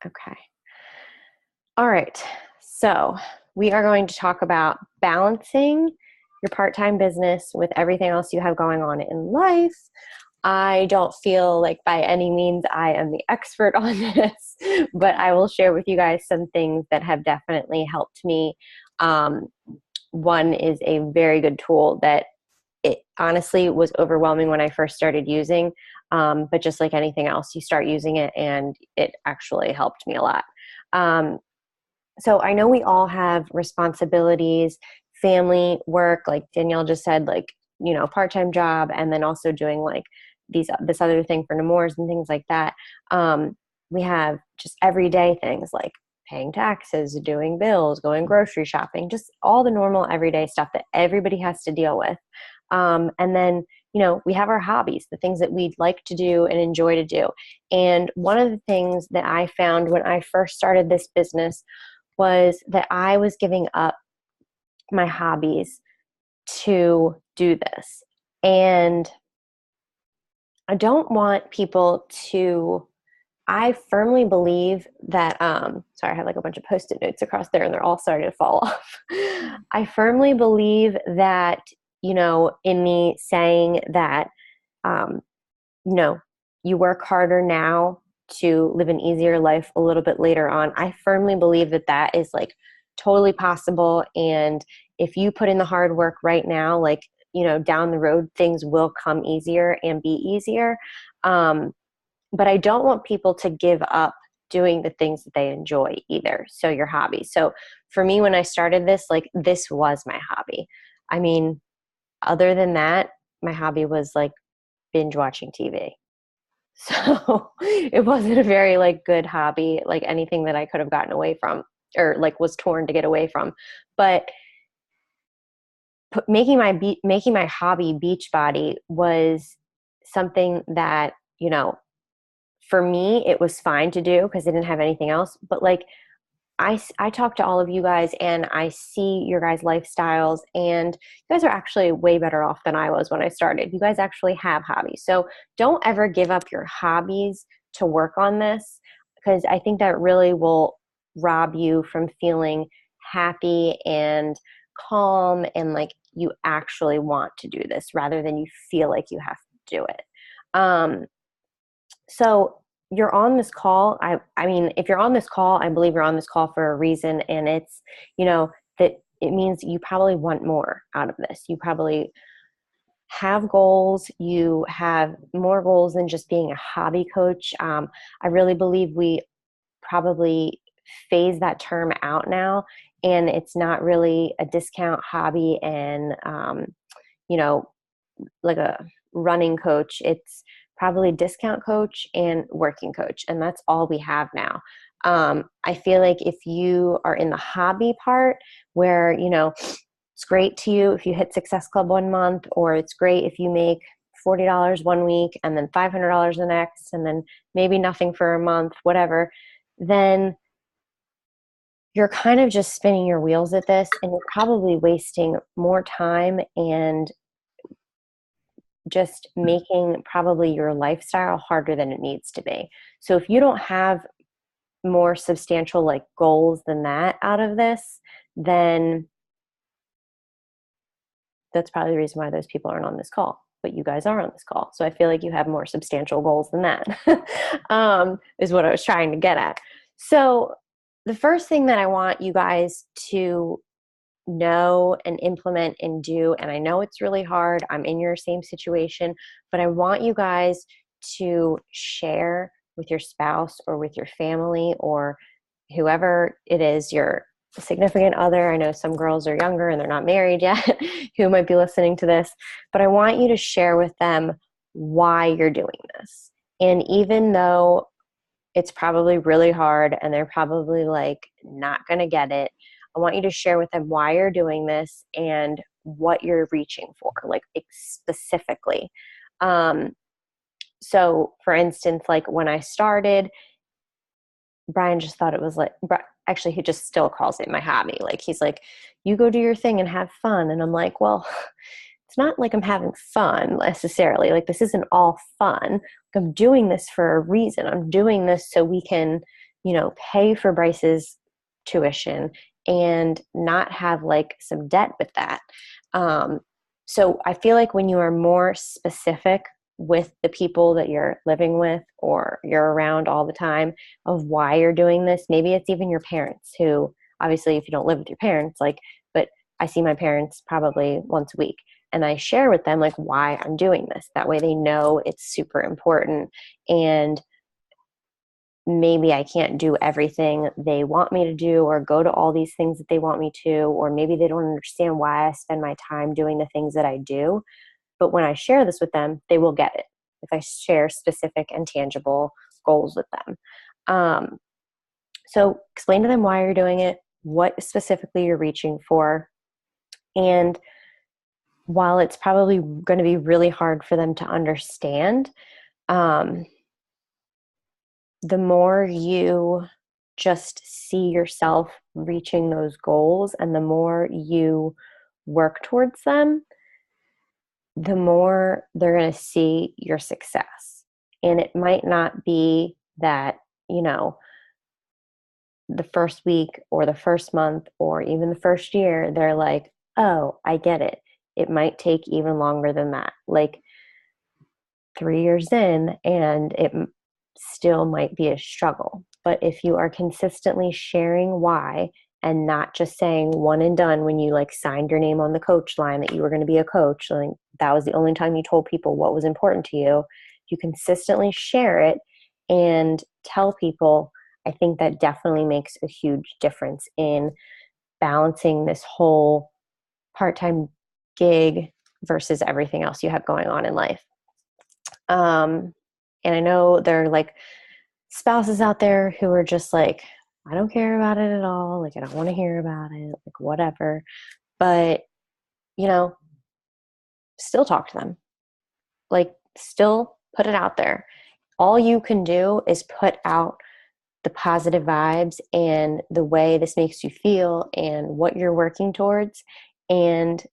Okay. All right. So we are going to talk about balancing your part-time business with everything else you have going on in life. I don't feel like by any means I am the expert on this, but I will share with you guys some things that have definitely helped me. Um, One is a very good tool that it honestly was overwhelming when I first started using. But just like anything else, you start using it and it actually helped me a lot. Um, so I know we all have responsibilities, family, work, like Danielle just said, like, part-time job, and then also doing like this other thing for Nemours and things like that. Um, we have just everyday things like paying taxes, doing bills, going grocery shopping, just all the normal everyday stuff that everybody has to deal with. And then, we have our hobbies, the things that we'd like to do and enjoy to do. And one of the things that I found when I first started this business was that I was giving up my hobbies to do this. And I don't want people to, I firmly believe that, sorry, I have like a bunch of post-it notes across there and they're all starting to fall off. I firmly believe that, in the saying that, um, you know, you work harder now to live an easier life a little bit later on. I firmly believe that that is like totally possible. And if you put in the hard work right now, like, down the road, things will come easier and be easier. Um, but I don't want people to give up doing the things that they enjoy either. So your hobby. So for me, when I started this, like this was my hobby. I mean, other than that, my hobby was like binge watching TV. So it wasn't a very like good hobby, like anything that I could have gotten away from or like was torn to get away from. But making my hobby Beachbody was something that, for me it was fine to do because I didn't have anything else. But like I talk to all of you guys and I see your guys' lifestyles, and you guys are actually way better off than I was when I started. You guys actually have hobbies. So don't ever give up your hobbies to work on this, because I think that really will rob you from feeling happy and calm and like you actually want to do this rather than you feel like you have to do it. Um, so you're on this call. I mean, if you're on this call, I believe you're on this call for a reason. And it's, that it means you probably want more out of this. You probably have goals. You have more goals than just being a hobby coach. I really believe we probably phase that term out now. And it's not really a discount hobby and, you know, like a running coach. It's probably discount coach and working coach. And that's all we have now. I feel like if you are in the hobby part where, it's great to you if you hit Success Club one month, or it's great if you make $40 one week and then $500 the next, and then maybe nothing for a month, whatever, then you're kind of just spinning your wheels at this and you're probably wasting more time and just making probably your lifestyle harder than it needs to be. So if you don't have more substantial like goals than that out of this, then that's probably the reason why those people aren't on this call. But you guys are on this call. So I feel like you have more substantial goals than that, is what I was trying to get at. So the first thing that I want you guys to know and implement and do, and I know it's really hard, I'm in your same situation, but I want you guys to share with your spouse or with your family or whoever it is, your significant other. I know some girls are younger and they're not married yet who might be listening to this, but I want you to share with them why you're doing this. And even though it's probably really hard and they're probably like not going to get it, I want you to share with them why you're doing this and what you're reaching for, like specifically. So for instance, like when I started, Brian just thought it was like, actually, he just still calls it my hobby. Like, he's like, you go do your thing and have fun. And I'm like, well, it's not like I'm having fun necessarily. Like, this isn't all fun. Like, I'm doing this for a reason. I'm doing this so we can, pay for Bryce's tuition and not have like some debt with that. So I feel like when you are more specific with the people that you're living with or you're around all the time of why you're doing this, maybe it's even your parents who, obviously, if you don't live with your parents, like, but I see my parents probably once a week and I share with them like why I'm doing this. That way they know it's super important, and maybe I can't do everything they want me to do or go to all these things that they want me to, or maybe they don't understand why I spend my time doing the things that I do. But when I share this with them, they will get it if I share specific and tangible goals with them. So explain to them why you're doing it, what specifically you're reaching for. And while it's probably going to be really hard for them to understand, the more you just see yourself reaching those goals and the more you work towards them, the more they're going to see your success. And it might not be that, the first week or the first month or even the first year, they're like, oh, I get it. It might take even longer than that. Like 3 years in, and it still might be a struggle. But if you are consistently sharing why and not just saying one and done when you like signed your name on the coach line that you were going to be a coach, like that was the only time you told people what was important to you, you consistently share it and tell people, I think that definitely makes a huge difference in balancing this whole part-time gig versus everything else you have going on in life. And I know there are like spouses out there who are just like, I don't care about it at all. Like, I don't want to hear about it, like, whatever. But, still talk to them. Like, still put it out there. All you can do is put out the positive vibes and the way this makes you feel and what you're working towards. And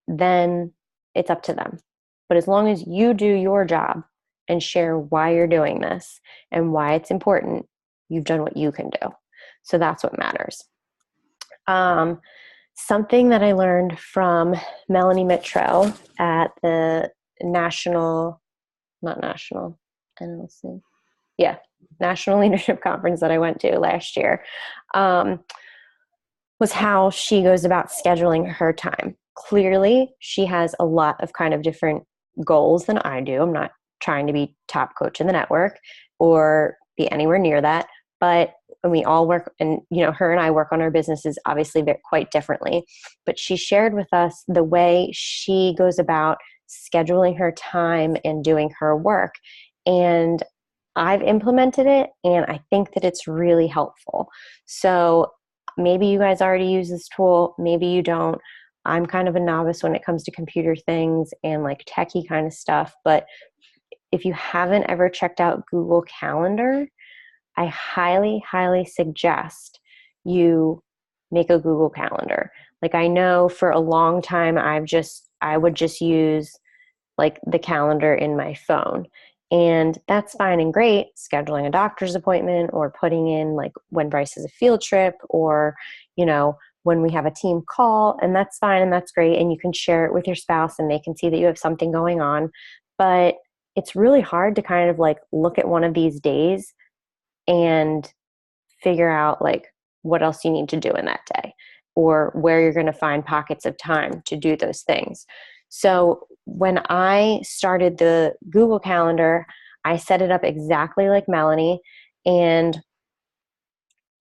then it's up to them. But as long as you do your job and share why you're doing this and why it's important, you've done what you can do. So that's what matters. Something that I learned from Melanie Mitro at the National Leadership Conference that I went to last year, was how she goes about scheduling her time. Clearly, she has a lot of kind of different goals than I do. I'm not trying to be top coach in the network or be anywhere near that, but we all work, and her and I work on our businesses obviously quite differently. But she shared with us the way she goes about scheduling her time and doing her work, and I've implemented it, and I think that it's really helpful. So maybe you guys already use this tool, maybe you don't. I'm kind of a novice when it comes to computer things and like techie kind of stuff, but if you haven't ever checked out Google Calendar, I highly, highly suggest you make a Google Calendar. Like, I know for a long time I would just use like the calendar in my phone. And that's fine and great, scheduling a doctor's appointment or putting in like when Bryce has a field trip or, when we have a team call, and that's fine and that's great. And you can share it with your spouse and they can see that you have something going on. But it's really hard to kind of like look at one of these days and figure out like what else you need to do in that day or where you're going to find pockets of time to do those things. So when I started the Google Calendar, I set it up exactly like Melanie. And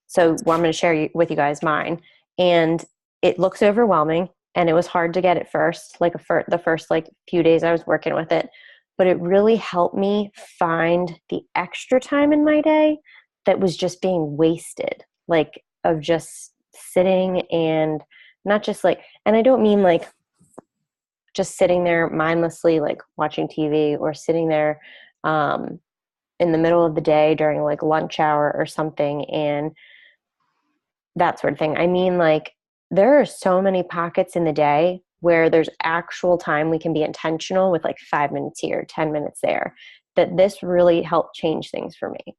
so I'm going to share with you guys mine. And it looks overwhelming and it was hard to get at first, like the first like few days I was working with it. But it really helped me find the extra time in my day that was just being wasted, like of just sitting and not just like, and I don't mean like just sitting there mindlessly, like watching TV or sitting there in the middle of the day during like lunch hour or something and that sort of thing. I mean, like there are so many pockets in the day where there's actual time we can be intentional with like 5 minutes here, 10 minutes there, that this really helped change things for me.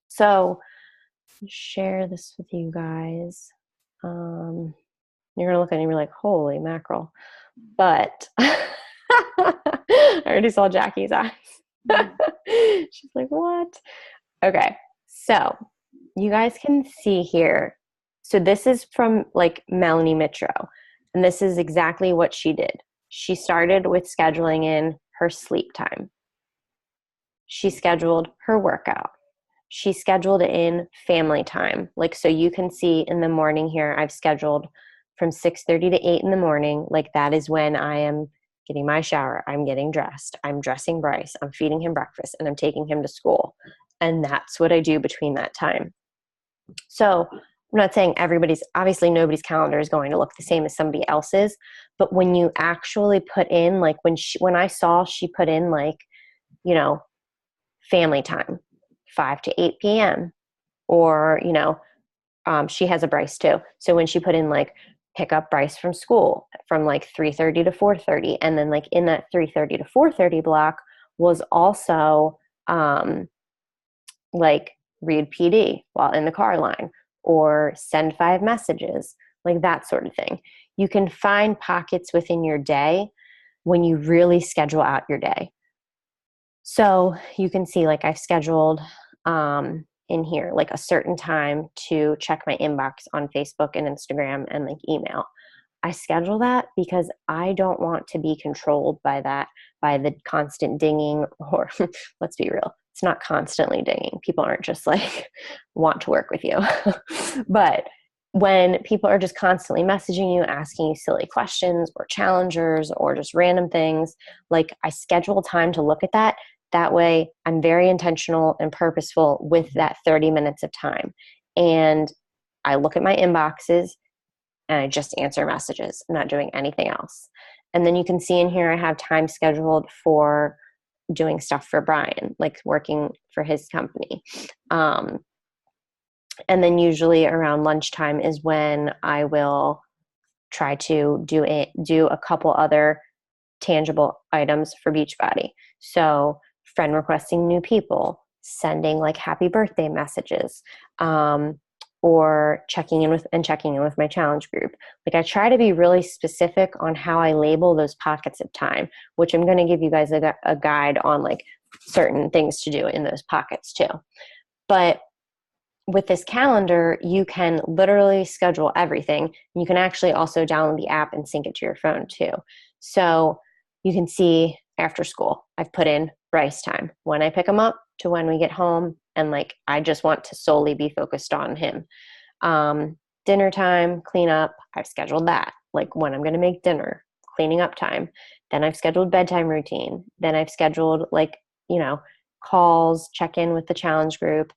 So share this with you guys. You're gonna look at it and be like, holy mackerel. But I already saw Jackie's eyes. She's like, what? Okay, so you guys can see here. So this is from like Melanie Mitro, and this is exactly what she did. She started with scheduling in her sleep time. She scheduled her workout. She scheduled in family time. Like, so you can see in the morning here, I've scheduled from 6:30 to 8 in the morning. Like, that is when I am getting my shower. I'm getting dressed. I'm dressing Bryce. I'm feeding him breakfast, and I'm taking him to school. And that's what I do between that time. So I'm not saying obviously nobody's calendar is going to look the same as somebody else's, but when you actually put in, like when I saw she put in like, you know, family time, 5 to 8 p.m. or, she has a Bryce too. So when she put in like pick up Bryce from school from like 3:30 to 4:30, and then like in that 3:30 to 4:30 block was also like read PD while in the car line or send 5 messages, like that sort of thing. You can find pockets within your day when you really schedule out your day. So you can see like I've scheduled in here like a certain time to check my inbox on Facebook and Instagram and like email. I schedule that because I don't want to be controlled by that, by the constant dinging, or let's be real, it's not constantly dinging. People aren't just like want to work with you. But when people are just constantly messaging you, asking you silly questions or challengers or just random things, like I schedule time to look at that. That way I'm very intentional and purposeful with that 30 minutes of time. And I look at my inboxes and I just answer messages. I'm not doing anything else. And then you can see in here I have time scheduled for doing stuff for Brian, like working for his company. And then usually around lunchtime is when I will try to do a couple other tangible items for Beachbody. So friend requesting new people, sending like happy birthday messages, or checking in with my challenge group. Like I try to be really specific on how I label those pockets of time, which I'm going to give you guys a guide on like certain things to do in those pockets too. But with this calendar, you can literally schedule everything. You can actually also download the app and sync it to your phone too. So you can see after school, I've put in Bryce time, when I pick him up to when we get home. And like, I just want to solely be focused on him. Dinner time, clean up, I've scheduled that. Like when I'm going to make dinner, cleaning up time. Then I've scheduled bedtime routine. Then I've scheduled like, calls, check in with the challenge group.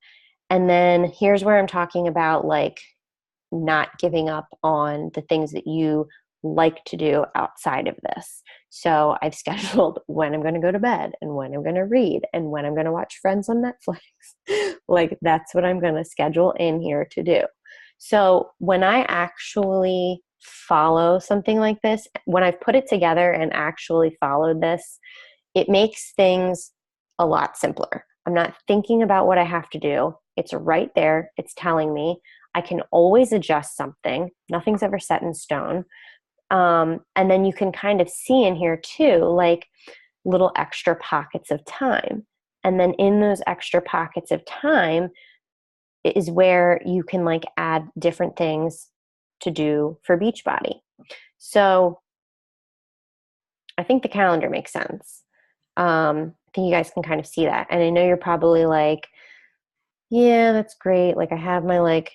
And then here's where I'm talking about like not giving up on the things that you like to do outside of this. So I've scheduled when I'm going to go to bed and when I'm going to read and when I'm going to watch Friends on Netflix. Like that's what I'm going to schedule in here to do. So when I actually follow something like this, when I've put it together and actually followed this, it makes things a lot simpler. I'm not thinking about what I have to do. It's right there. It's telling me. I can always adjust something. Nothing's ever set in stone. And then you can kind of see in here too, like little extra pockets of time. And then in those extra pockets of time is where you can like add different things to do for Beachbody. So I think the calendar makes sense. I think you guys can kind of see that. And I know you're probably like, yeah, that's great. Like I have my like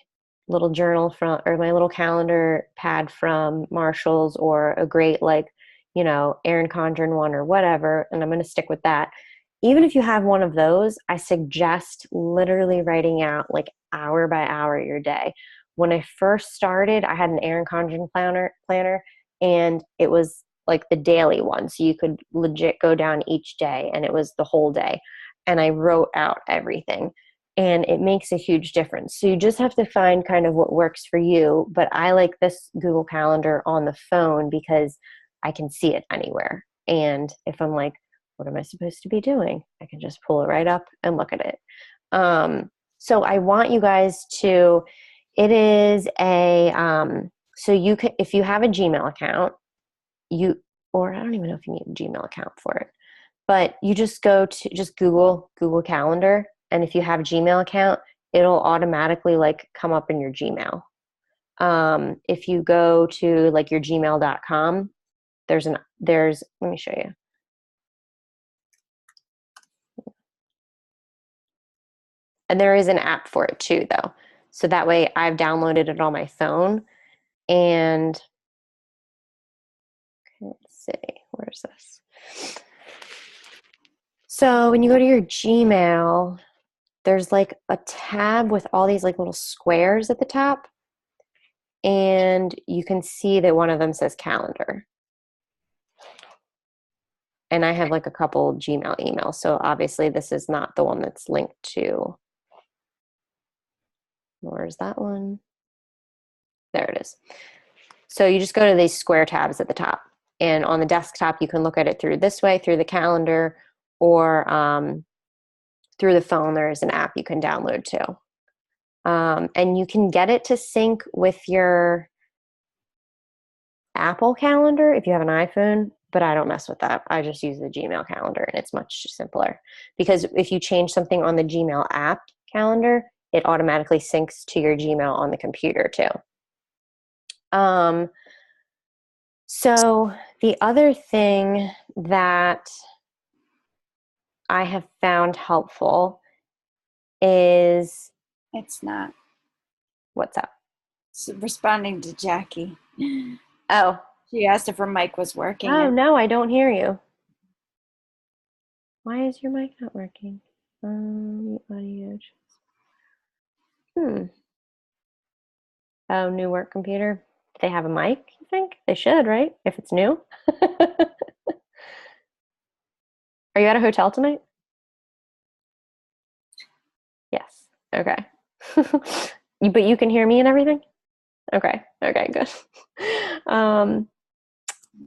little journal from, or my little calendar pad from Marshall's, or a great like, Erin Condren one or whatever. And I'm going to stick with that. Even if you have one of those, I suggest literally writing out like hour by hour your day. When I first started, I had an Erin Condren planner, and it was like the daily one. So you could legit go down each day and it was the whole day. And I wrote out everything. And it makes a huge difference. So you just have to find kind of what works for you. But I like this Google Calendar on the phone because I can see it anywhere. And if I'm like, what am I supposed to be doing? I can just pull it right up and look at it. So I want you guys to, it is a, so you can, if you have a Gmail account, or I don't even know if you need a Gmail account for it, but you just go to, just Google Calendar. And if you have a Gmail account, it'll automatically like come up in your Gmail. If you go to like your gmail.com, let me show you. And there is an app for it too, though. So that way I've downloaded it on my phone. And let's see, where's this? So when you go to your Gmail, there's like a tab with all these like little squares at the top. And you can see that one of them says calendar. And I have like a couple Gmail emails. So obviously this is not the one that's linked to. Where's that one? There it is. So you just go to these square tabs at the top. And on the desktop, you can look at it through this way, through the calendar, or through the phone. There is an app you can download too. And you can get it to sync with your Apple Calendar if you have an iPhone, but I don't mess with that. I just use the Gmail calendar, and it's much simpler. Because if you change something on the Gmail app calendar, it automatically syncs to your Gmail on the computer too. So the other thing that I have found helpful is... It's not. What's up? It's responding to Jackie. Oh. She asked if her mic was working. Oh, no, I don't hear you. Why is your mic not working? Audio. Oh, new work computer. Do they have a mic, you think? They should, right? If it's new. Are you at a hotel tonight? Yes. Okay. But you can hear me and everything? Okay. Okay, good.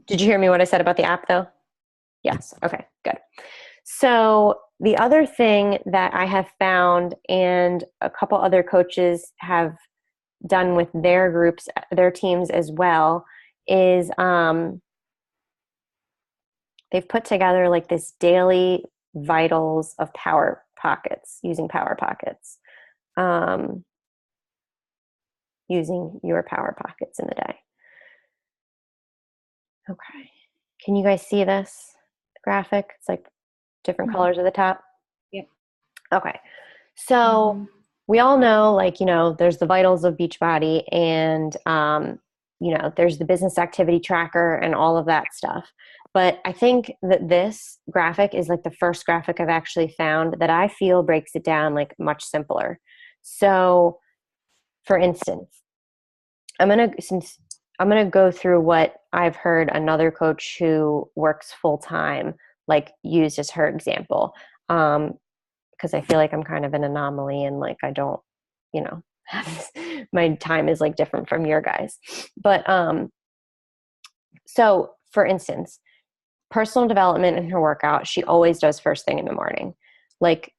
Did you hear me what I said about the app though? Yes. Okay, good. So the other thing that I have found, and a couple other coaches have done with their groups, their teams as well, is they've put together like this daily vitals of Power Pockets, using Power Pockets, using your Power Pockets in the day. Okay. Can you guys see this graphic? It's like different colors at the top. Yep. Okay. So we all know, like, you know, there's the vitals of Beachbody, and, you know, there's the business activity tracker and all of that stuff. But I think that this graphic is like the first graphic I've actually found that I feel breaks it down like much simpler. So for instance, I'm going to go through what I've heard another coach who works full time like used as her example. Because I feel like I'm kind of an anomaly, and like I don't, you know, my time is like different from your guys. But so for instance, personal development in her workout, she always does first thing in the morning. Like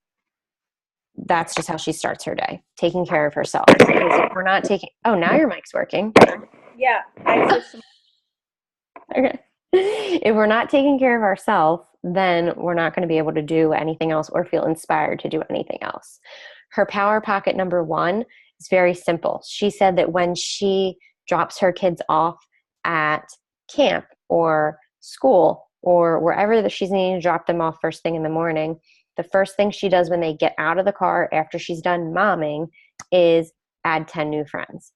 that's just how she starts her day, taking care of herself. Because if we're not taking, oh, now your mic's working. Yeah. Okay. If we're not taking care of ourselves, then we're not going to be able to do anything else or feel inspired to do anything else. Her Power Pocket number 1 is very simple. She said that when she drops her kids off at camp or school or wherever that she's needing to drop them off first thing in the morning, the first thing she does when they get out of the car after she's done momming is add 10 new friends.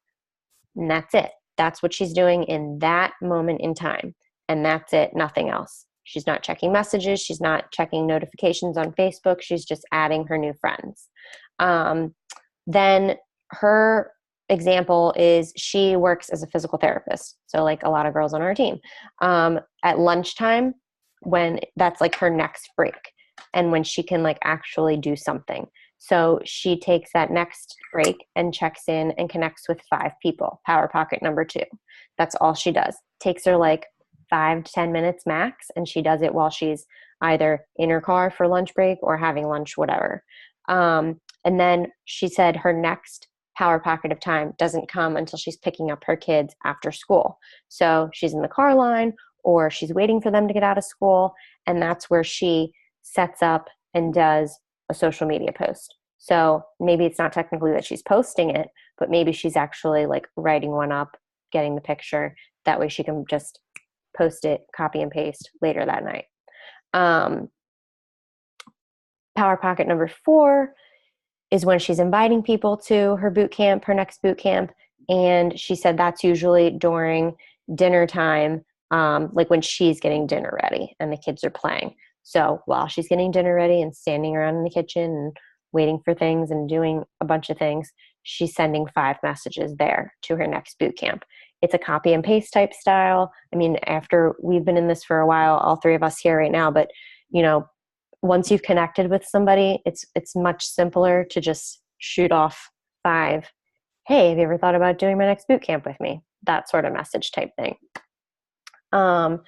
And that's it. That's what she's doing in that moment in time. And that's it, nothing else. She's not checking messages. She's not checking notifications on Facebook. She's just adding her new friends. Then her example is she works as a physical therapist. So like a lot of girls on our team. At lunchtime, when that's like her next break, and when she can like actually do something. So she takes that next break and checks in and connects with 5 people. Power Pocket number 2. That's all she does. Takes her like 5 to 10 minutes max, and she does it while she's either in her car for lunch break or having lunch, whatever. And then she said her next power pocket of time doesn't come until she's picking up her kids after school. So she's in the car line or she's waiting for them to get out of school. And that's where she sets up and does a social media post. So maybe it's not technically that she's posting it, but maybe she's actually like writing one up, getting the picture. That way she can just post it, copy and paste later that night. Power pocket number 4 is when she's inviting people to her boot camp, her next boot camp. And she said that's usually during dinner time, like when she's getting dinner ready and the kids are playing. So while she's getting dinner ready and standing around in the kitchen and waiting for things and doing a bunch of things, she's sending 5 messages there to her next boot camp. It's a copy and paste type style. I mean, after we've been in this for a while, all 3 of us here right now, but you know, once you've connected with somebody, it's much simpler to just shoot off 5. Hey, have you ever thought about doing my next boot camp with me? That sort of message type thing. Power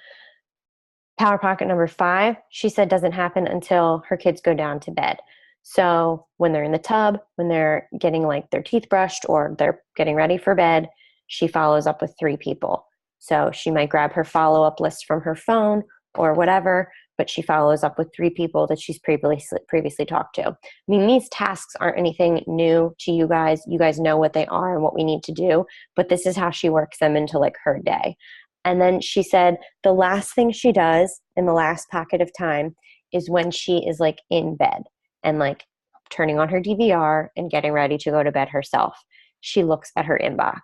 pocket number 5, she said doesn't happen until her kids go down to bed. So when they're in the tub, when they're getting like their teeth brushed or they're getting ready for bed, she follows up with 3 people. So she might grab her follow-up list from her phone or whatever, but she follows up with 3 people that she's previously talked to. I mean, these tasks aren't anything new to you guys. You guys know what they are and what we need to do, but this is how she works them into like her day. And then she said the last thing she does in the last pocket of time is when she is like in bed and like turning on her DVR and getting ready to go to bed herself. She looks at her inbox.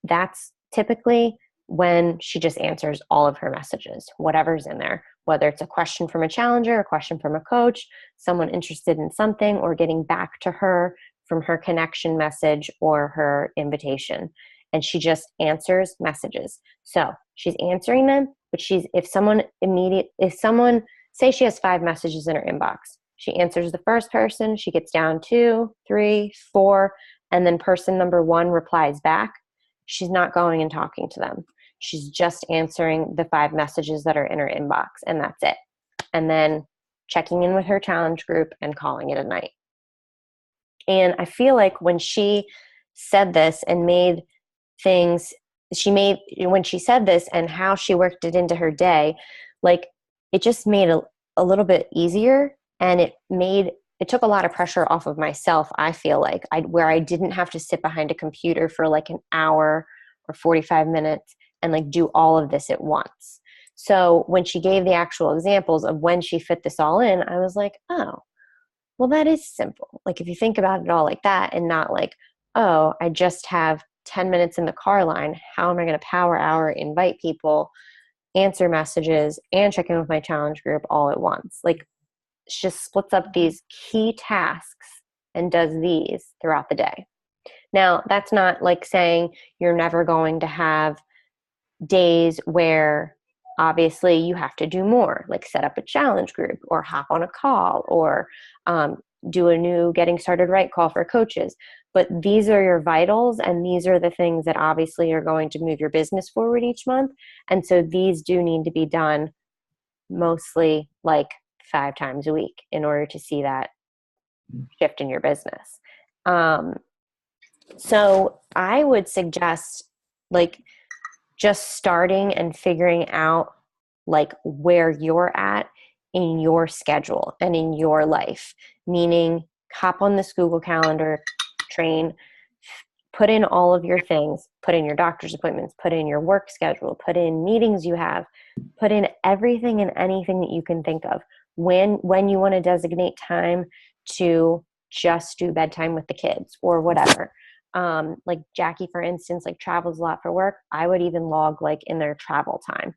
That's typically when she just answers all of her messages, whatever's in there, whether it's a question from a challenger, a question from a coach, someone interested in something, or getting back to her from her connection message or her invitation. And she just answers messages. So she's answering them, but if someone say she has 5 messages in her inbox, she answers the first person, she gets down 2, 3, 4, and then person number 1 replies back. She's not going and talking to them. She's just answering the 5 messages that are in her inbox, and that's it. And then checking in with her challenge group and calling it a night. And I feel like when she said this and made things, when she said this and how she worked it into her day, like it just made a little bit easier, and it took a lot of pressure off of myself. I feel like where I didn't have to sit behind a computer for like an hour or 45 minutes and like do all of this at once. So when she gave the actual examples of when she fit this all in, I was like, oh, well, that is simple. Like if you think about it all like that and not like, oh, I just have 10 minutes in the car line. How am I going to power hour, invite people, answer messages, and check in with my challenge group all at once? Like she just splits up these key tasks and does these throughout the day. Now, that's not like saying you're never going to have days where obviously you have to do more, like set up a challenge group or hop on a call or do a new getting started right call for coaches. But these are your vitals, and these are the things that obviously are going to move your business forward each month. And so these do need to be done mostly like 5 times a week in order to see that shift in your business. So I would suggest like just starting and figuring out like where you're at in your schedule and in your life, meaning hop on this Google Calendar train, put in all of your things, put in your doctor's appointments, put in your work schedule, put in meetings you have, put in everything and anything that you can think of. When you want to designate time to just do bedtime with the kids or whatever. Like Jackie, for instance, like travels a lot for work. I would even log like in their travel time,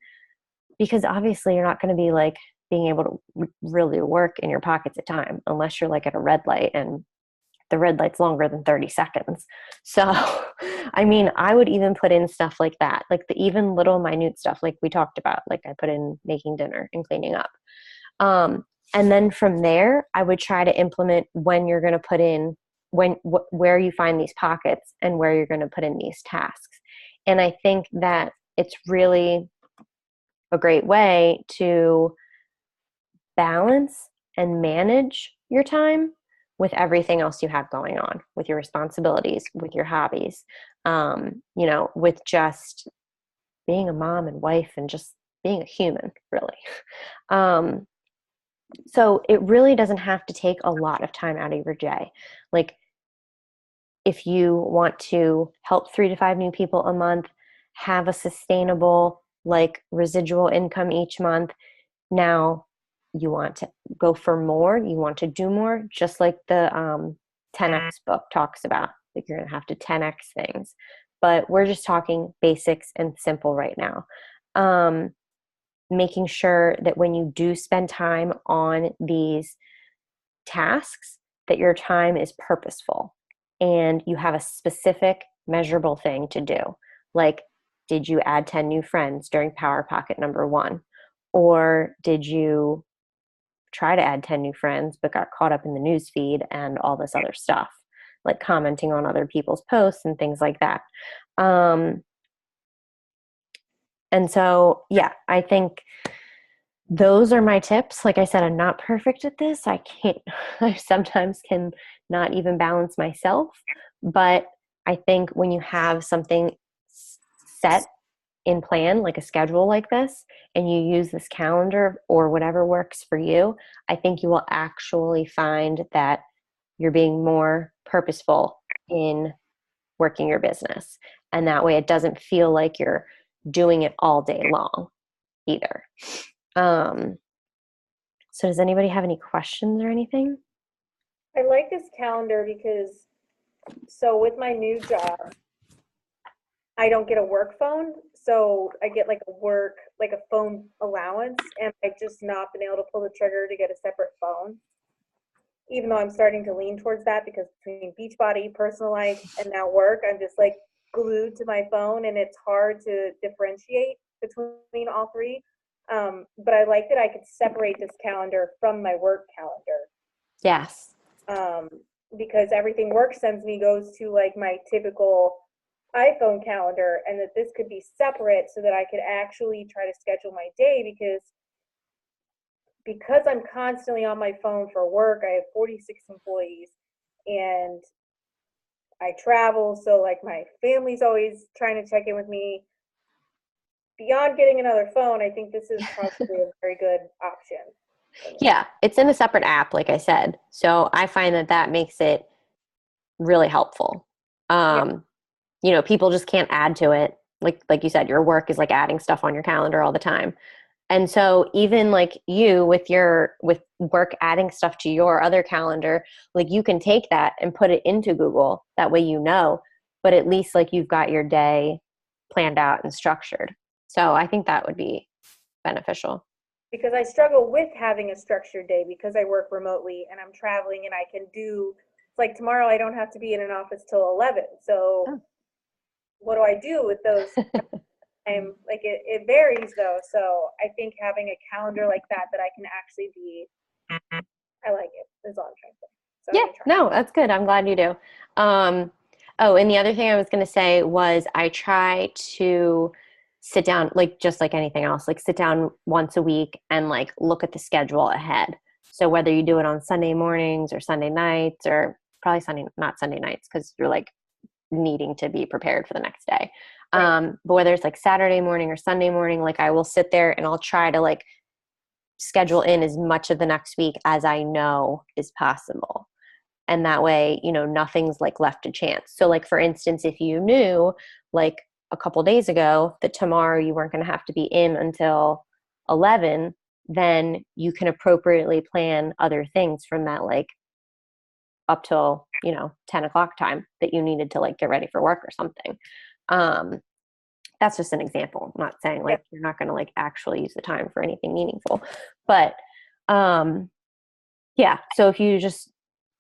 because obviously you're not going to be like being able to really work in your pockets of time unless you're like at a red light and the red light's longer than 30 seconds. So, I mean, I would even put in stuff like that, like the even little minute stuff like we talked about, like I put in making dinner and cleaning up. And then from there, I would try to implement when you're going to put in, where you find these pockets and where you're going to put in these tasks. And I think that it's really a great way to balance and manage your time with everything else you have going on, with your responsibilities, with your hobbies, with just being a mom and wife and just being a human, really. Um, so it really doesn't have to take a lot of time out of your day. Like, if you want to help 3 to 5 new people a month, have a sustainable, like, residual income each month, now you want to go for more, you want to do more, just like the 10x book talks about. Like, you're going to have to 10x things. But we're just talking basics and simple right now. Making sure that when you do spend time on these tasks, that your time is purposeful and you have a specific measurable thing to do. Like, did you add 10 new friends during Power Pocket number 1? Or did you try to add 10 new friends but got caught up in the news feed and all this other stuff, like commenting on other people's posts and things like that? And so, yeah, I think those are my tips. Like I said, I'm not perfect at this. I can't, I sometimes can not even balance myself. But I think when you have something set in plan, like a schedule like this, and you use this calendar or whatever works for you, I think you will actually find that you're being more purposeful in working your business. And that way it doesn't feel like you're doing it all day long either. So does anybody have any questions or anything? I like this calendar because, so with my new job, I don't get a work phone, so I get like a phone allowance, and I've just not been able to pull the trigger to get a separate phone. Even though I'm starting to lean towards that, because between Beachbody, personal life, and now work, I'm just like glued to my phone, and it's hard to differentiate between all three. But I like that I could separate this calendar from my work calendar. Yes. Because everything work sends me goes to like my typical iPhone calendar, and that this could be separate so that I could actually try to schedule my day, because I'm constantly on my phone for work. I have 46 employees and I travel, so like my family's always trying to check in with me. Beyond getting another phone, I think this is probably a very good option. Yeah, it's in a separate app, like I said. So I find that that makes it really helpful. People just can't add to it. Like you said, your work is like adding stuff on your calendar all the time. And so even like you with work adding stuff to your other calendar, like you can take that and put it into Google. That way but at least like you've got your day planned out and structured. So I think that would be beneficial. Because I struggle with having a structured day because I work remotely and I'm traveling, and I can do, like tomorrow I don't have to be in an office till 11. So what do I do with those? I'm like, it varies though. So I think having a calendar like that I can actually I like it, is all I'm trying to say. So Yeah, no, that's good. I'm glad you do. And the other thing I was going to say was I try to sit down, like just like anything else, like sit down once a week and like look at the schedule ahead. So whether you do it on Sunday mornings or Sunday nights, or probably not Sunday nights, because you're like needing to be prepared for the next day. Right. But whether it's like Saturday morning or Sunday morning, like I will sit there and I'll try to like schedule in as much of the next week as I know is possible. And that way, nothing's like left to chance. So like, for instance, if you knew like a couple days ago that tomorrow you weren't going to have to be in until 11, then you can appropriately plan other things from that, like up till 10 o'clock time that you needed to like get ready for work or something. That's just an example. I'm not saying like you're not going to like actually use the time for anything meaningful, but so if you just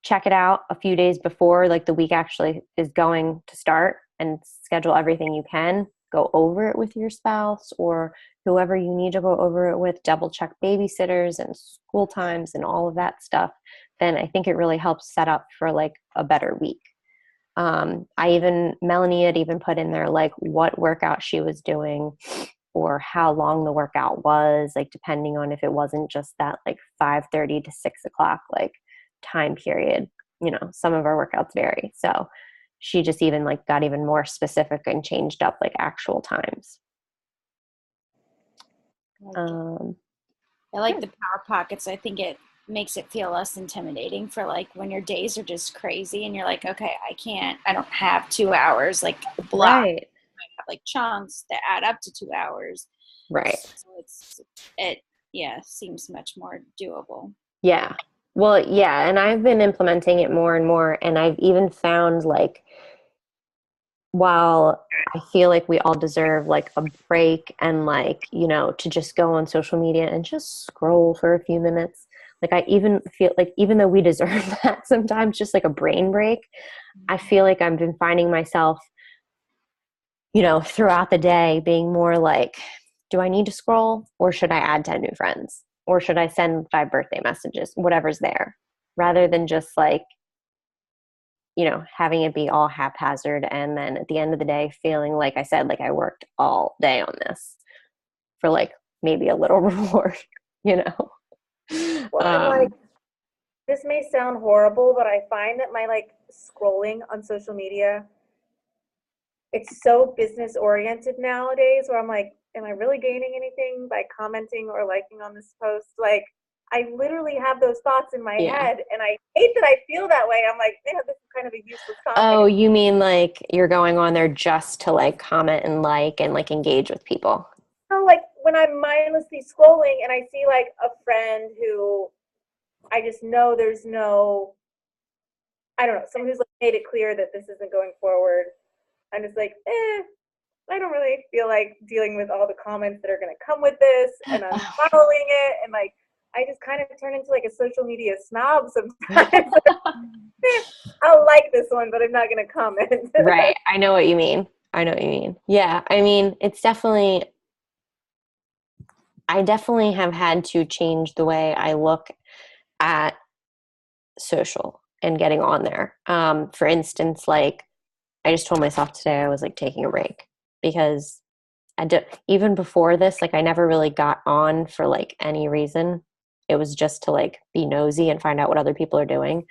check it out a few days before like the week actually is going to start, and schedule everything you can, go over it with your spouse or whoever you need to go over it with, double check babysitters and school times and all of that stuff, then I think it really helps set up for like a better week. Melanie had even put in there like what workout she was doing or how long the workout was, like depending on if it wasn't just that like 5:30 to 6 o'clock like time period some of our workouts vary. So she just even like got even more specific and changed up like actual times. I like the power pockets. I think it makes it feel less intimidating for like when your days are just crazy and you're like, okay, I don't have 2 hours like block. Right. I have like chunks that add up to 2 hours. Right. So seems much more doable. Yeah. Well, yeah. And I've been implementing it more and more. And I've even found like, while I feel like we all deserve like a break and like, to just go on social media and just scroll for a few minutes. Like I even feel like even though we deserve that sometimes, just like a brain break, I feel like I've been finding myself, throughout the day being more like, do I need to scroll or should I add 10 new friends or should I send 5 birthday messages, whatever's there, rather than just like, having it be all haphazard. And then at the end of the day, feeling like I said, like I worked all day on this for like maybe a little reward, Well, and like, this may sound horrible, but I find that my like scrolling on social media, it's so business oriented nowadays where I'm like, am I really gaining anything by commenting or liking on this post? Like, I literally have those thoughts in my head, and I hate that I feel that way. I'm like, man, this is kind of a useless comment. Oh, you mean like you're going on there just to like comment and like engage with people? No, like when I'm mindlessly scrolling and I see like a friend who I just know there's no, I don't know, someone who's like made it clear that this isn't going forward. I'm just like, I don't really feel like dealing with all the comments that are going to come with this, and I'm following it, and like, I just kind of turn into like a social media snob sometimes. I'll like this one, but I'm not going to comment. Right. I know what you mean. Yeah. I mean, I definitely have had to change the way I look at social and getting on there. For instance, like I just told myself today I was like taking a break because even before this, like I never really got on for like any reason. It was just to like be nosy and find out what other people are doing.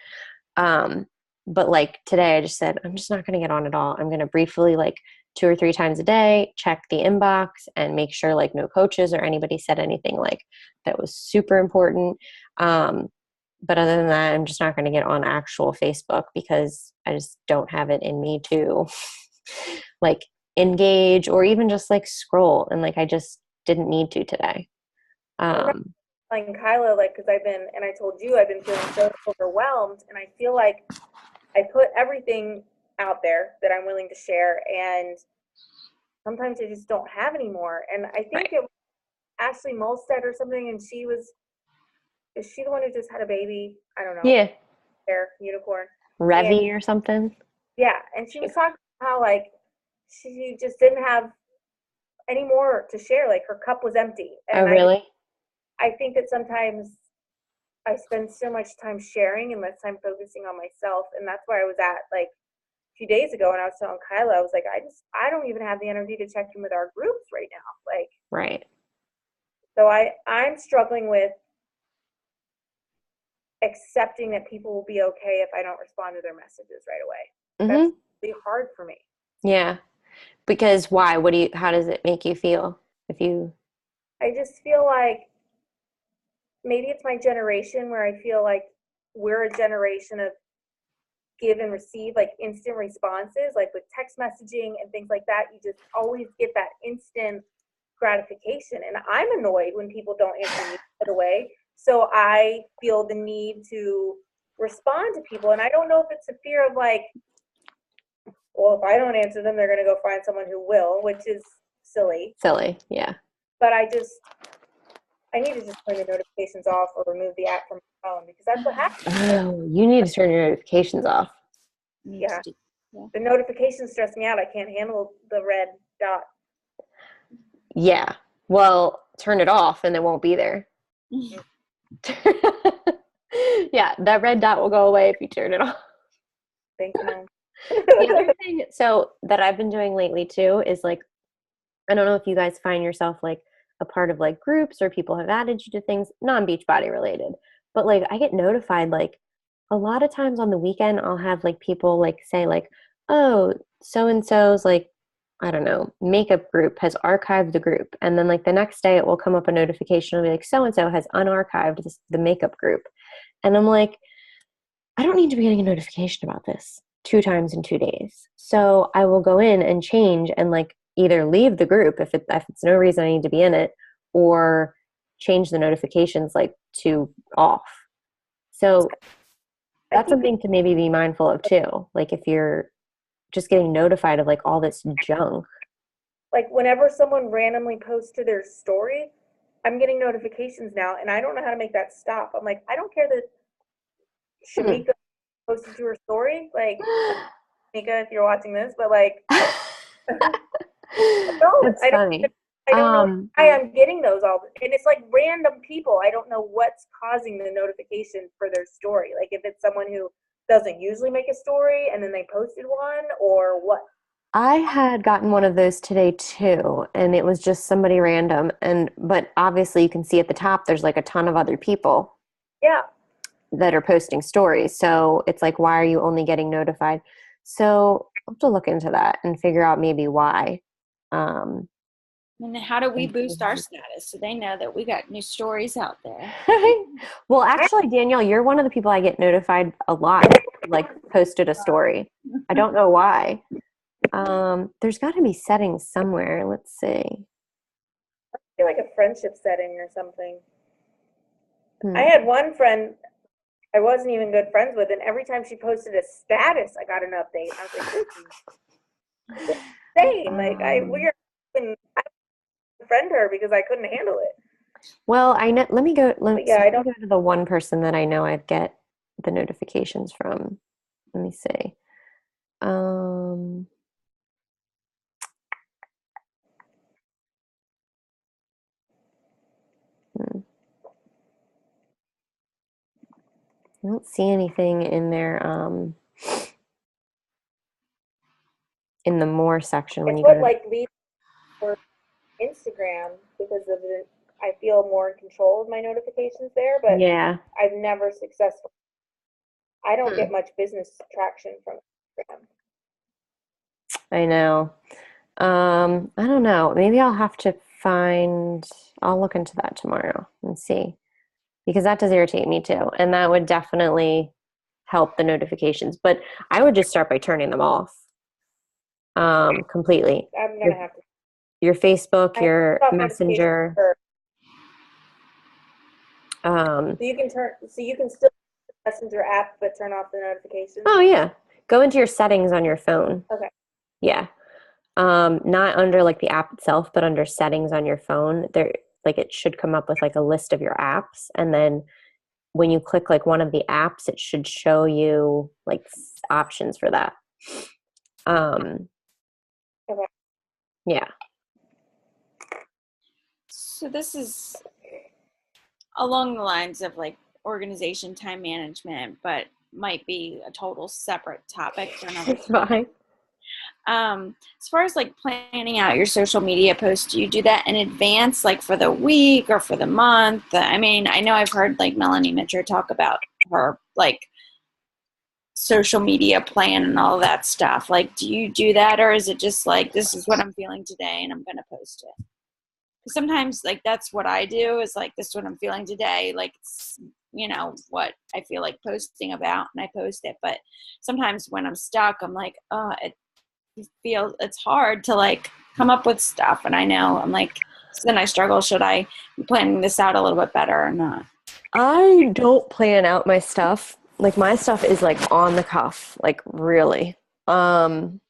But like today I just said, I'm just not going to get on at all. I'm going to briefly like 2 or 3 times a day, check the inbox and make sure like no coaches or anybody said anything like that was super important. But other than that, I'm just not going to get on actual Facebook because I just don't have it in me to like engage or even just like scroll. And like, I just didn't need to today. Like Kyla, like, because and I told you, I've been feeling so overwhelmed, and I feel like I put everything out there that I'm willing to share, and sometimes I just don't have any more. And I think it was Ashley Molstead or something, and is she the one who just had a baby? I don't know. Yeah. Unicorn. Revy or something. Yeah, and she was talking about how like she just didn't have any more to share. Like her cup was empty. And really? I think that sometimes I spend so much time sharing and less time focusing on myself, and that's where I was at like a few days ago. And I was telling Kyla, I was like, I don't even have the energy to check in with our groups right now. Like, right. So I'm struggling with accepting that people will be okay if I don't respond to their messages right away. Mm-hmm. That's really hard for me. Yeah. Because why? How does it make you feel I just feel like maybe it's my generation where I feel like we're a generation of give and receive like instant responses, like with text messaging and things like that. You just always get that instant gratification. And I'm annoyed when people don't answer me right away. So I feel the need to respond to people. And I don't know if it's a fear of like, well, if I don't answer them, they're going to go find someone who will, which is silly. Yeah. But I need to just turn the notifications off or remove the app from my phone because that's what happens. Oh, you need to turn your notifications off. Yeah. The notifications stress me out. I can't handle the red dot. Yeah. Well, turn it off and it won't be there. Yeah, that red dot will go away if you turn it off. Thanks, Mom. The other thing that I've been doing lately too is like, I don't know if you guys find yourself like a part of like groups or people have added you to things, non-Beachbody related, but like I get notified like a lot of times on the weekend I'll have like people like say like, oh, so and so's like, I don't know, makeup group has archived the group. And then like the next day it will come up a notification. It'll be like, so and so has unarchived the makeup group. And I'm like, I don't need to be getting a notification about this 2 times in 2 days. So I will go in and change and like either leave the group if it's no reason I need to be in it, or change the notifications like to off. So I that's think something to maybe be mindful of too. Like if you're just getting notified of like all this junk. like whenever someone randomly posts to their story, I'm getting notifications now, and I don't know how to make that stop. I'm like, I don't care that Hmm. Shamika posted to her story. Like, Shamika, if you're watching this, but like, don't. That's funny. I don't know Um, why I'm getting those all, and it's like random people. I don't know what's causing the notification for their story. Like if it's someone who doesn't usually make a story and then they posted one, or what. I had gotten one of those today too, and it was just somebody random. And but obviously you can see at the top there's like a ton of other people Yeah, that are posting stories. So it's like, why are you only getting notified? So I'll have to look into that and figure out maybe why. Um, And how do we and see boost our how to- status so they know that we got new stories out there? well, actually, Danielle, you're one of the people I get notified a lot. Like posted a story. I don't know why. There's got to be settings somewhere. Let's see. I feel like a friendship setting or something. I Hmm. had one friend I wasn't even good friends with, and every time she posted a status, I got an update. I was like, this is insane. Like Um, I friend her because I couldn't handle it. well, I know. Let me go. But Let's yeah, see. I Let don't. me go to the one person that I know I get the notifications from. Let me see. Um, hmm, I don't see anything in there. In the more section when It's you go what to. like leads for Instagram because of the. I feel more in control of my notifications there, but Yeah. I've never successful. I don't Hmm. get much business traction from Instagram. I know. I don't know. Maybe I'll have to find. I'll look into that tomorrow and see because that does irritate me too, and that would definitely help the notifications. But I would just start by turning them off. Completely. I'm Your gonna have to. your Facebook, I your have notifications Messenger. for Um, so you can turn so you can still Messenger app but turn off the notifications. oh yeah, go into your settings on your phone. Okay. Yeah. Not under like the app itself, but under settings on your phone. There, like it should come up with like a list of your apps, and then when you click like one of the apps, it should show you like options for that. Um, Okay. yeah. So this is along the lines of like organization, time management, but might be a total separate topic for another It's time. fine. As far as like planning out your social media posts, do you do that in advance, like for the week or for the month? I mean, I know I've heard like Melanie Mitchell talk about her like social media plan and all that stuff. Like, do you do that, or is it just like this is what I'm feeling today and I'm gonna post it? Because sometimes like that's what I do is like this is what I'm feeling today. Like it's, you know what I feel like posting about and I post it. But sometimes when I'm stuck, I'm like, oh, it feels it's hard to like come up with stuff. And I know I'm like, so then I struggle. Should I be planning this out a little bit better or not? I don't plan out my stuff. Like my stuff is like on the cuff, like really. Um,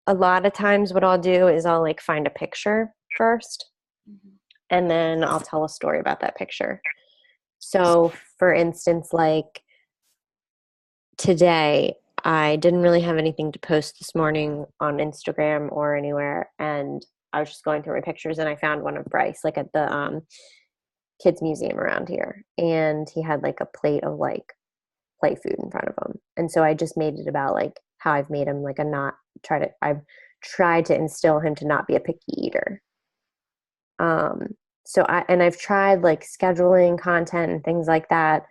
a lot of times what I'll do is I'll like find a picture first Mm-hmm. and then I'll tell a story about that picture. So, for instance, like today, I didn't really have anything to post this morning on Instagram or anywhere, and I was just going through my pictures and I found one of Bryce, like at the kids museum around here, and he had like a plate of like play food in front of him, and so I just made it about like how I've made him like a not I've tried to instill him to not be a picky eater. Um, so I've tried like scheduling content and things like that.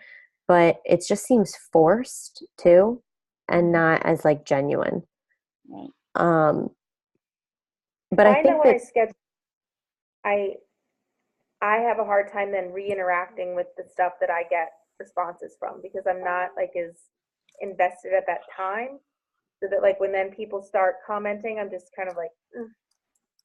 but it just seems forced too, and not as like genuine. Right. But I find think that when I that schedule, I have a hard time then re-interacting with the stuff that I get responses from because I'm not like as invested at that time. So that like when then people start commenting, I'm just kind of like, "Ugh."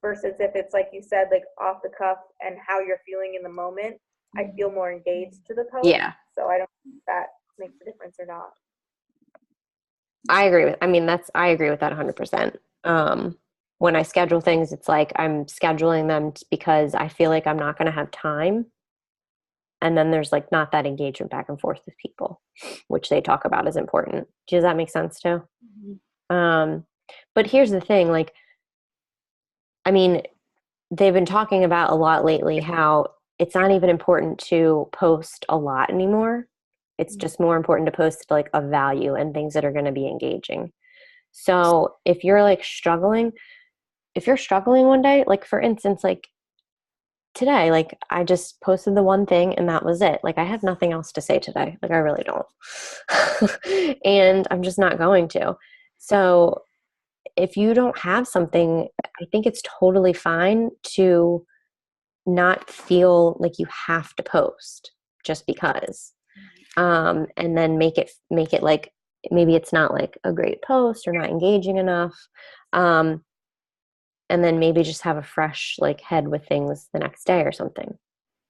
Versus if it's like you said, like off the cuff and how you're feeling in the moment, I feel more engaged to the post. yeah, So I don't know if that makes a difference or not. I agree with. I mean, I agree with that 100%. When I schedule things, it's like I'm scheduling them because I feel like I'm not going to have time, and then there's like not that engagement back and forth with people, which they talk about as important. Does that make sense too? But here's the thing, like, I mean, they've been talking about a lot lately how it's not even important to post a lot anymore. It's just more important to post like a value and things that are going to be engaging. So if you're like struggling, if you're struggling one day, like for instance, like today, like I just posted the one thing and that was it. Like I have nothing else to say today. Like I really don't. And I'm just not going to. So if you don't have something, I think it's totally fine to not feel like you have to post just because. And then make it like maybe it's not like a great post or not engaging enough. And then maybe just have a fresh like head with things the next day or something.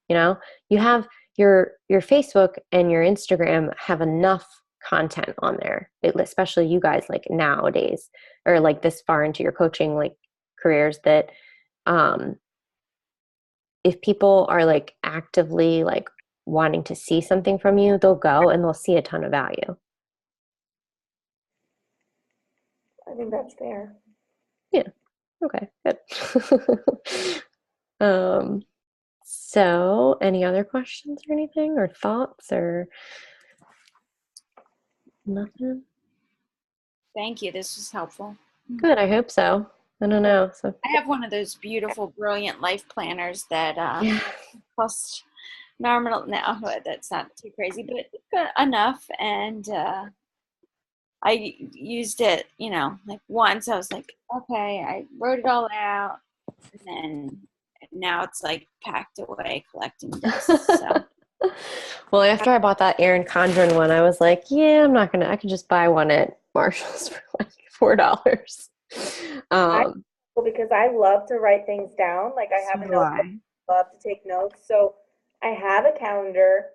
You know, you have your Facebook and your Instagram have enough content on there, especially you guys like nowadays or like this far into your coaching like careers that if people are like actively like wanting to see something from you, they'll go and they'll see a ton of value. I think that's fair. Yeah. Okay, good. um so any other questions or anything or thoughts or nothing? Thank you. This was helpful. Good, I hope so. I don't know. So I have one of those beautiful, brilliant life planners that yeah. cost nominal now. That's not too crazy, but good enough. And I used it, like once. I was like, okay, I wrote it all out, and then now it's like packed away, collecting dust. So Well, after I bought that Erin Condren one, I was like, yeah, I'm not gonna. I could just buy one at Marshall's for like $4. Well, because I love to write things down. Like I have So a do notebook, I. love to take notes. So I have a calendar,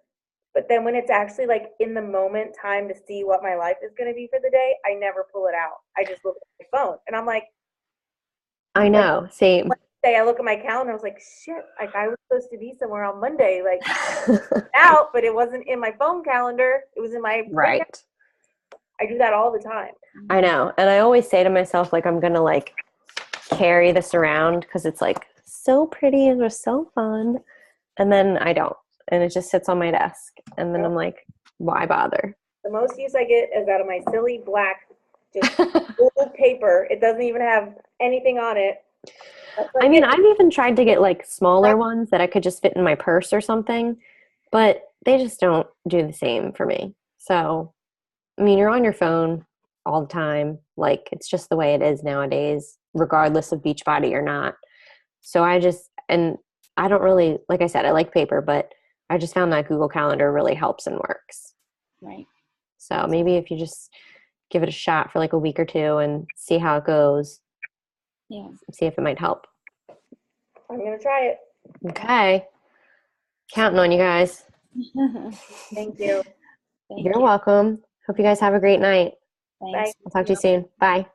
but then when it's actually like in the moment time to see what my life is going to be for the day, I never pull it out. I just look at my phone and I'm like, I know. Same. Wednesday, I look at my calendar, I was like, shit, like I was supposed to be somewhere on Monday, like out, but it wasn't in my phone calendar. It was in my brain. Right. I do that all the time. I know. And I always say to myself, like, I'm gonna like carry this around because it's like so pretty and just so fun. And then I don't. And it just sits on my desk. And then I'm like, why bother? The most use I get is out of my silly black, just old paper. It doesn't even have anything on it. I mean, I've even tried to get like smaller ones that I could just fit in my purse or something, but they just don't do the same for me. So, I mean, you're on your phone all the time. Like, it's just the way it is nowadays, regardless of Beachbody or not. So and I don't really, like I said, I like paper, but I just found that Google Calendar really helps and works. right. So maybe if you just give it a shot for like a week or two and see how it goes, Yeah. see if it might help. I'm going to try it. Okay. Counting on you guys. Thank you. Thank You're you. welcome. Hope you guys have a great night. Thanks. Bye. I'll talk to you soon. Bye.